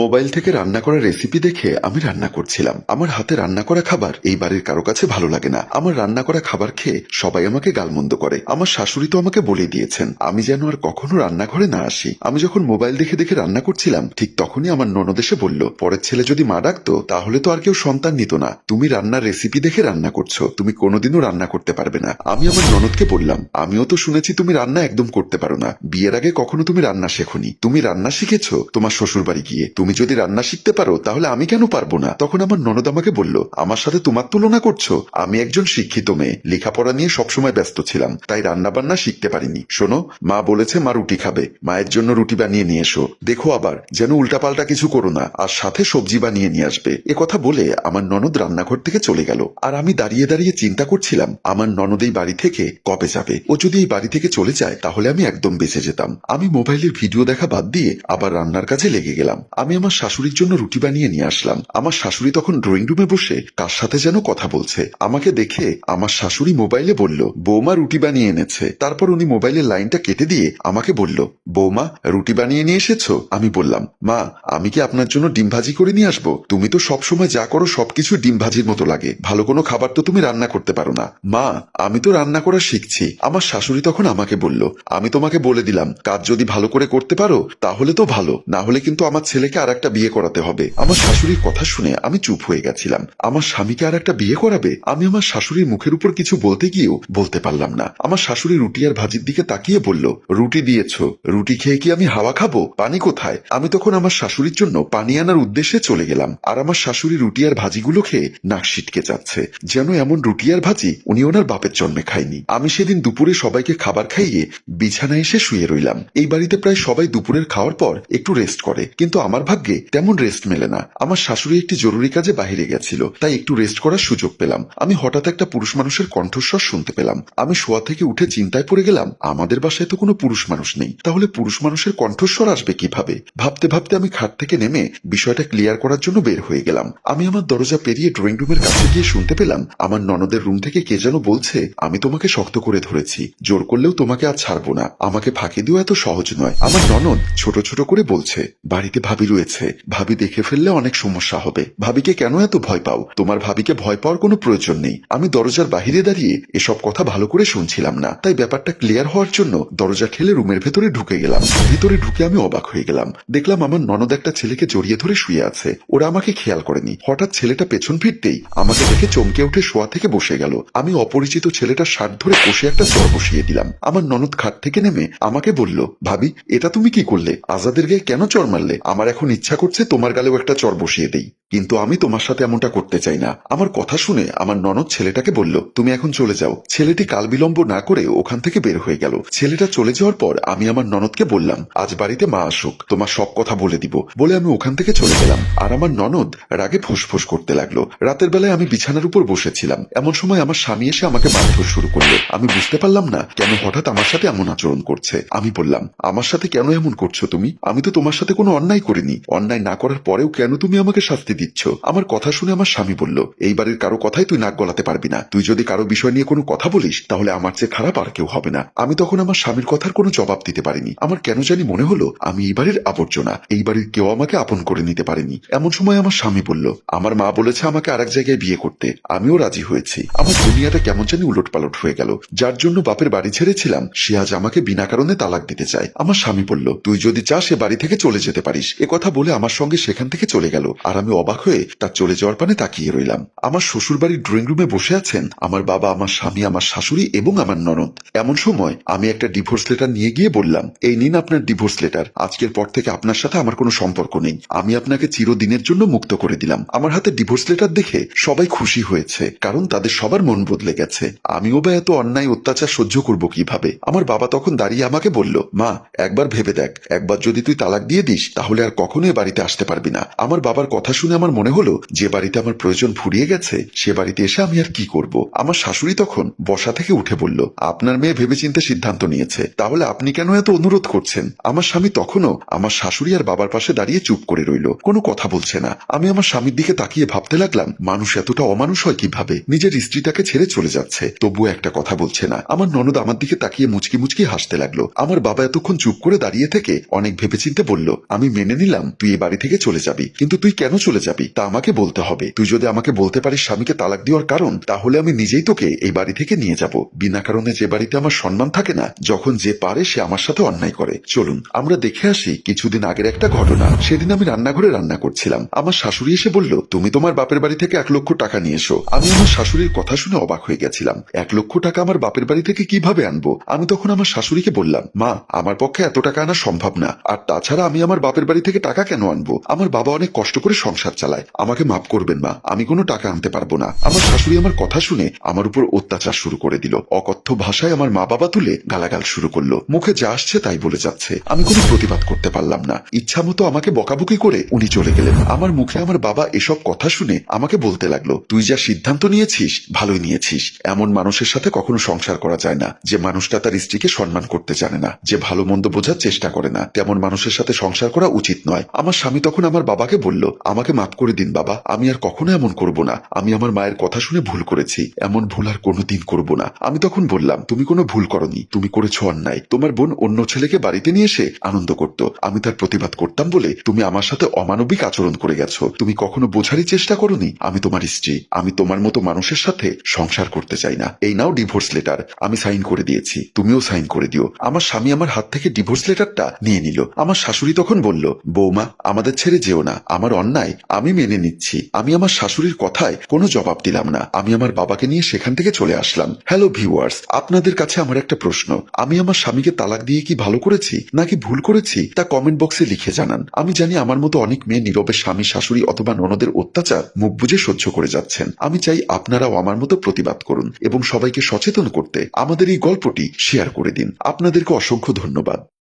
Mobile থেকে রান্না করা রেসিপি দেখে আমি রান্না করছিলাম। আমার হাতে রান্না করা খাবার এই বাড়ির কারো কাছে ভালো লাগে না। আমার রান্না করা খাবার খেয়ে সবাই আমাকে গালমন্দ করে। আমার শাশুড়ি তো আমাকে বলে দিয়েছেন আমি যেন আর কখনো রান্নাঘরে না আসি। আমি যখন মোবাইল দেখে দেখে রান্না করছিলাম ঠিক তখনই আমার ননদ এসে বলল, পরের ছেলে যদি মা ডাকতো তাহলে তো আর কেউ সন্তান নিত না। তুমি রান্নার রেসিপি দেখে রান্না করছো, তুমি কোনোদিনও রান্না করতে পারবে না। আমি আমার ননদকে বললাম, আমিও তো শুনেছি তুমি রান্না একদম করতে পারো না। বিয়ের আগে কখনো তুমি রান্না শেখোনি, তুমি রান্না শিখেছো তোমার শ্বশুর বাড়ি গিয়ে। তুমি যদি রান্না শিখতে পারো তাহলে আমি কেন পারবো না? তখন আমার ননদ আমাকে বলল, আমার সাথে তোমার তুলনা করছো? আমি একজন শিক্ষিত মেয়ে, লেখাপড়া নিয়ে সবসময় ব্যস্ত ছিলাম, তাই রান্না বান্না শিখতে পারিনি। শোনো, মা বলেছে মা রুটি খাবে, মায়ের জন্য রুটি বানিয়ে নিয়ে এসো। দেখো আবার যেন উল্টাপাল্টা কিছু করো না, আর সাথে সবজি বানিয়ে নিয়ে আসবে। এ কথা বলে আমার ননদ রান্নাঘর থেকে চলে গেল। আর আমি দাঁড়িয়ে দাঁড়িয়ে চিন্তা করছিলাম আমার ননদ এই বাড়ি থেকে কবে যাবে। ও যদি এই বাড়ি থেকে চলে যায় তাহলে আমি একদম বেঁচে যেতাম। আমি মোবাইলের ভিডিও দেখা বাদ দিয়ে আবার রান্নার কাজে লেগে গেলাম। আমি আমার শাশুড়ির জন্য রুটি বানিয়ে নিয়ে আসলাম। আমার শাশুড়ি তখন ড্রয়িং রুমে বসে কার সাথে যেন কথা বলছে। আমাকে দেখে আমার শাশুড়ি মোবাইলে বলল, বৌমা রুটি বানিয়ে এনেছে। তারপর উনি মোবাইলের লাইনটা কেটে দিয়ে আমাকে বলল, বৌমা রুটি বানিয়ে নিয়ে এসেছো? আমি বললাম, মা আমি কি আপনার জন্য ডিম ভাজি করে নিয়ে আসবো? তুমি তো সবসময় যা করো সবকিছু ডিম ভাজির মতো লাগে, ভালো কোনো খাবার তো তুমি রান্না করতে পারো না। মা আমি তো রান্না করা শিখছি। আমার শাশুড়ি তখন আমাকে বলল, আমি তোমাকে বলে দিলাম কাজ যদি ভালো করে করতে পারো তাহলে তো ভালো, না হলে কিন্তু আমার ছেলেকে আর একটা বিয়ে করাতে হবে। আমার শাশুড়ির কথা শুনে আমি চুপ হয়ে গেছিলাম। আমার স্বামীকে আর একটা বিয়ে করাবে? আমি আমার শাশুড়ির মুখের উপর কিছু বলতে গিয়েও বলতে পারলাম না। আমার শাশুড়ি রুটি আর ভাজির দিকে তাকিয়ে বলল, রুটি দিয়েছো, রুটি খেয়ে কি আমি হাওয়া খাবো? পানি কোথায়? আমি তখন আমার শাশুড়ির জন্য পানি আনার উদ্দেশ্যে চলে গেলাম। আর আমার শাশুড়ি রুটি আর ভাজিগুলো খেয়ে নাক সিটকে যাচ্ছে, যেন এমন রুটি আর ভাজি উনি ওনার বাপের জন্মে খায়নি। আমি সেদিন দুপুরে সবাইকে খাবার খাইয়ে বিছানায় এসে শুয়ে রইলাম। এই বাড়িতে প্রায় সবাই দুপুরের খাওয়ার পর একটু রেস্ট করে, কিন্তু আমার ভাগ্যে তেমন রেস্ট মেলে না। আমার শাশুড়ি একটি জরুরি কাজে বাহিরে গেছিল, তাই একটু রেস্ট করার সুযোগ পেলাম। আমি হঠাৎ একটা পুরুষ মানুষের কণ্ঠস্বর শুনতে পেলাম। আমি শোয়া থেকে উঠে চিন্তায় পড়ে গেলাম, আমাদের বাসায় তো কোনো পুরুষ মানুষ নেই, তাহলে পুরুষ মানুষের কণ্ঠস্বর আসবে কিভাবে? ভাবতে ভাবতে আমি খাট থেকে নেমে বিষয়টা ক্লিয়ার করার জন্য বের হয়ে গেলাম। আমি আমার দরজা পেরিয়ে ড্রয়িং রুমের কাছে গিয়ে শুনতে পেলাম আমার ননদের রুম থেকে কে যেন বলছে, আমি তোমাকে শক্ত করে ধরেছি, জোর করলেও তোমাকে আর ছাড়বো না, আমাকে ফাঁকি দেওয়া এত সহজ নয়। আমার ননদ ছোট ছোট করে বলছে, বাড়িতে ভাবি রয়েছে, ভাবি দেখে ফেললে অনেক সমস্যা হবে, ভাবিকে কেন এত ভয় পাও? তোমার ভাবিকে ভয় পাওয়ার কোনো প্রয়োজন নেই। আমি দরজার বাহিরে দাঁড়িয়ে এসব কথা ভালো করে শুনছিলাম না, তাই ব্যাপারটা ক্লিয়ার হওয়ার জন্য দরজা ঠেলে রুমের ভেতরে ঢুকে গেলাম। ভেতরে ঢুকে আমি অবাক হয়ে গেলাম, দেখলাম আমার ননদ একটা ছেলেকে জড়িয়ে ধরে শুয়ে আছে। ওরা আমাকে খেয়াল করেনি। হঠাৎ ছেলেটা পেছন ফিরতেই আমাকে দেখে চমকে উঠে শোয়া থেকে বসে গেল। আমি অপরিচিত ছেলেটার শার্ট ধরে কষে একটা চর বসিয়ে দিলাম। আমার ননদ খাট থেকে নেমে আমাকে বলল, ভাবি এটা তুমি কি করলে? আজাদের গায়ে কেন চর মারলে? আমার এখন ইচ্ছা করছে তোমার গালেও একটা চর বসিয়ে দেই, কিন্তু আমি তোমার সাথে এমনটা করতে চাই না। আমার কথা শুনে আমার ননদ ছেলেটাকে বলল, তুমি এখন চলে যাও। ছেলেটি কাল বিলম্ব না করে ওখান থেকে বের হয়ে গেল। ছেলেটা চলে যাওয়ার পর আমি আমার ননদকে বললাম, আজ বাড়িতে মা আসুক, তোমার সব কথা বলে দিব। বলে আমি ওখান থেকে চলে গেলাম। আর আমার ননদ রাগে ফুসফুস করতে লাগলো। রাতের বেলায় আমি বিছানার উপর বসেছিলাম, এমন সময় আমার স্বামী এসে আমাকে মারধর শুরু করলো। আমি বুঝতে পারলাম না কেন হঠাৎ আমার সাথে এমন আচরণ করছে। আমি বললাম, আমার সাথে কেন এমন করছো তুমি? আমি তো তোমার সাথে কোনো অন্যায় করিনি, অন্যায় না করার পরেও কেন তুমি আমাকে শাস্তি দিচ্ছ? আমার কথা শুনে আমার স্বামী বলল, এই বাড়ির কারো কথাই তুই নাক গলাতে পারবি না, তুই যদি কারো বিষয় নিয়ে কোনো কথা বলিস তাহলে আমার চেয়ে খারাপ আর কেউ হবে না। আমি তখন আমার স্বামীর কথার কোনো জবাব দিতে পারিনি। আমার কেন জানি মনে হলো আমি এই বাড়ির আবর্জনা, এই বাড়ির কেউ আমাকে আপন করে নিতে পারেনি। এমন সময় আমার স্বামী বলল, আমার মা বলেছে আমাকে আরেক জায়গায় বিয়ে করতে, আমিও রাজি হয়েছি। আমার দুনিয়াটা কেমন জানি উলট পালট হয়ে গেল। যার জন্য বাপের বাড়ি ছেড়েছিলাম সে আজ আমাকে বিনা কারণে তালাক দিতে চায়। আমার স্বামী বলল, তুই যদি চাস সে বাড়ি থেকে চলে যেতে পারিস। এ কথা বলে আমার সঙ্গে সেখান থেকে চলে গেল। আর আমি অবাক হয়ে তার চলে যাওয়ার পানে তাকিয়ে রইলাম। আমার শ্বশুর বাড়ির ড্রয়িং রুমে বসে আছেন আমার বাবা, আমার স্বামী, আমার শাশুড়ি এবং আমার ননদ। এমন সময় আমি একটা ডিভোর্স লেটার নিয়ে গিয়ে বললাম, এই নিন আপনার ডিভোর্স লেটার, আজকের পর থেকে আপনার সাথে আমার কোনো সম্পর্ক নেই, আমি আপনাকে চিরদিনের জন্য মুক্ত করে দিলাম। আমার হাতে ডিভোর্স লেটার দেখে সবাই খুশি হয়েছে, কারণ তাদের সবার মন বদলে গেছে। আমিও বা এত অন্যায় অত্যাচার সহ্য করব কিভাবে? আমার বাবা তখন দাঁড়িয়ে আমাকে বলল, মা একবার ভেবে দেখ, একবার যদি তুই তালাক দিয়ে দিস তাহলে আর কখনো এ বাড়িতে আসতে পারবি না। আমার বাবার কথা শুনে আমার মনে হলো যে বাড়িতে আমার প্রয়োজন ফুরিয়ে গেছে সে বাড়িতে এসে আমি আর কি করব। আমার শাশুড়ি তখন বসা থেকে উঠে বলল, আপনার মেয়ে ভেবেচিন্তে সিদ্ধান্ত নিয়েছে, তাহলে আপনি কেন এত অনুরোধ করছেন? আমার স্বামী তখনও আমার শাশুড়ি আর বাবার পাশে দাঁড়িয়ে চুপ করে রইল, কোনো কথা বলছে না। আমি আমার স্বামীর দিকে তাকিয়ে ভাবতে লাগলাম, মানুষ এতটা অমানুষ হয় কিভাবে? নিজের স্ত্রীটাকে ছেড়ে চলে যাচ্ছে, তবুও একটা কথা বলছে না। আমার ননদ আমার দিকে তাকিয়ে মুচকি মুচকি হাসতে লাগলো। আমার বাবা এতক্ষণ চুপ করে দাঁড়িয়ে থেকে অনেক ভেবেচিন্তে বলল, আমি মেনে নিলাম তুই এই বাড়ি থেকে চলে যাবি, কিন্তু তুই কেন চলে যাবি তা আমাকে বলতে হবে। তুই যদি আমাকে বলতে পারিস স্বামীকে তালাক দেওয়ার কারণ, তাহলে আমি নিজেই তোকে এই বাড়ি থেকে নিয়ে যাব। বিনা কারণে যে বাড়িতে আমার সম্মান থাকে না, যখন যে পারে সে আমার সাথে অন্যায় করে। চলুন আমরা দেখে আসি কিছুদিন আগের একটা ঘটনা। সেদিন আমি রান্নাঘরে রান্না করছিলাম। আমার শাশুড়ি এসে বলল, তুমি তোমার বাপের বাড়ি থেকে 1 লক্ষ টাকা নিয়ে এসো। আমি আমার শাশুড়ির কথা শুনে অবাক হয়ে গেছিলাম। 1 লক্ষ টাকা আমার বাপের বাড়ি থেকে কিভাবে আনবো? আমি তখন আমার শাশুড়িকে বললাম, মা, আমার পক্ষে এত টাকা আনা সম্ভব না, আর তাছাড়া আমি আমার বাপের বাড়ি থেকে টাকা কেন আনবো? আমার বাবা অনেক কষ্ট করে সংসার চালায়, আমাকে মাফ করবেন মা, আমি কোনো টাকা আনতে পারবো না। আমার শাশুড়ি আমার কথা শুনে আমার উপর অত্যাচার শুরু করে দিল। অকথ্য ভাষায় আমার মা বাবা তুলে গালাগাল শুরু করলো। মুখে যা আসছে তাই বলে যাচ্ছে। আমি কোনো প্রতিবাদ করতে পারলাম না। ইচ্ছা মতো আমাকে বকাবকি করে উনি চলে গেলেন। আমার মুখে আমার বাবা এসব কথা শুনে আমাকে বলতে লাগলো, তুই যা সিদ্ধান্ত নিয়েছিস ভালোই নিয়েছিস। এমন মানুষের সাথে কখনো সংসার করা যায় না, যে মানুষটা তার স্ত্রীকে সম্মান করতে জানে না, যে ভালো মন্দ বোঝার চেষ্টা করে না। তেমন মানুষের সাথে সংসার করা উচিত নয়। আমার স্বামী তখন আমার বাবাকে বলল, আমাকে মাফ করে দিন বাবা, আমি আর কখনো এমন করব না। আমি আমার মায়ের কথা শুনে ভুল করেছি, এমন ভুল আর কোনোদিন করব না। আমি তখন বললাম, তুমি কোনো ভুল করনি, তুমি করেছো অন্যায়। তোমার বোন অন্য ছেলেকে বাড়িতে নিয়ে এসে আনন্দ করত, আমি তার প্রতিবাদ করতাম বলে তুমি আমার সাথে অমানবিক আচরণ করে গেছো। তুমি কখনো বোঝারই চেষ্টা করোনি আমি তোমার স্ত্রী, আমি তোমার মতো মানুষের সাথে সংসার করতে চাই না। এই নাও ডিভোর্স লেটার, আমি সাইন করে দিয়েছি, তুমিও সাইন করে দিও। আমার স্বামী আমার হাত থেকে ডিভোর্স লেটারটা নিয়ে নিল। আমার শাশুড়ি তখন বলল, বৌমা, আমাদের ছেড়ে যেও না, আমার অন্যায় আমি মেনে নিচ্ছি। আমি আমার শাশুড়ির কথায় কোনো জবাব দিলাম না। আমি আমার বাবাকে নিয়ে সেখান থেকে চলে আসলাম। হ্যালো ভিউয়ার্স, আপনাদের কাছে আমার একটা প্রশ্ন, আমি আমার স্বামীকে তালাক দিয়ে কি ভালো করেছি নাকি ভুল করেছি তা কমেন্ট বক্সে লিখে জানান। আমি জানি আমার মতো অনেক মেয়ে নীরবে স্বামী, শাশুড়ি অথবা ননদের অত্যাচার মুখ বুজে সহ্য করে যাচ্ছেন। আমি চাই আপনারাও আমার মতো প্রতিবাদ করুন এবং সবাইকে সচেতন করতে আমাদের এই গল্পটি শেয়ার করে দিন। আপনাদেরকে অসংখ্য ধন্যবাদ।